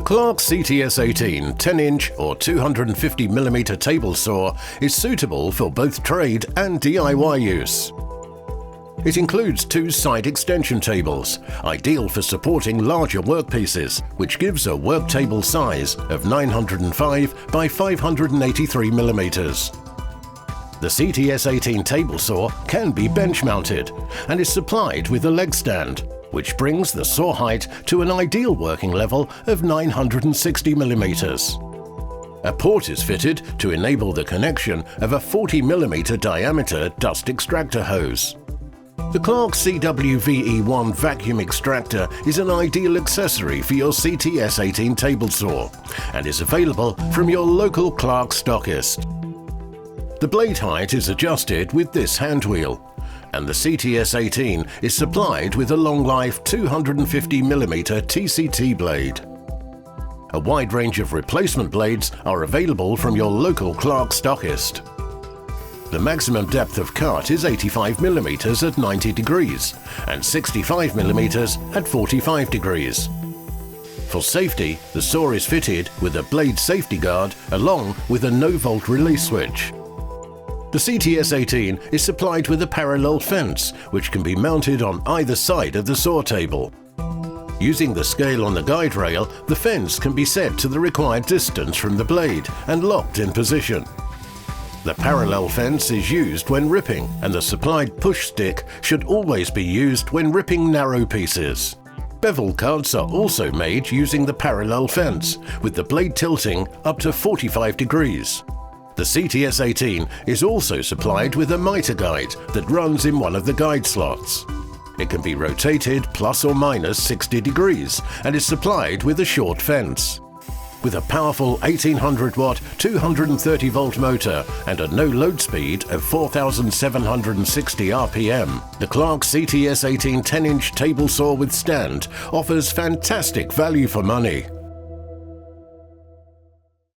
Clarke CTS18 10-inch or 250mm table saw is suitable for both trade and DIY use. It includes two side extension tables, ideal for supporting larger workpieces, which gives a work table size of 905 by 583mm. The CTS18 table saw can be bench mounted and is supplied with a leg stand, which brings the saw height to an ideal working level of 960mm. A port is fitted to enable the connection of a 40mm diameter dust extractor hose. The Clarke CWVE1 vacuum extractor is an ideal accessory for your CTS18 table saw and is available from your local Clarke stockist. The blade height is adjusted with this hand wheel, and the CTS18 is supplied with a long-life 250mm TCT blade. A wide range of replacement blades are available from your local Clarke stockist. The maximum depth of cut is 85mm at 90 degrees and 65mm at 45 degrees. For safety, the saw is fitted with a blade safety guard along with a no-volt release switch. The CTS18 is supplied with a parallel fence, which can be mounted on either side of the saw table. Using the scale on the guide rail, the fence can be set to the required distance from the blade and locked in position. The parallel fence is used when ripping, and the supplied push stick should always be used when ripping narrow pieces. Bevel cuts are also made using the parallel fence, with the blade tilting up to 45 degrees. The CTS18 is also supplied with a Mitre guide that runs in one of the guide slots. It can be rotated plus or minus 60 degrees and is supplied with a short fence. With a powerful 1800-watt 230-volt motor and a no-load speed of 4,760 RPM, the Clarke CTS18 10-inch table saw with stand offers fantastic value for money.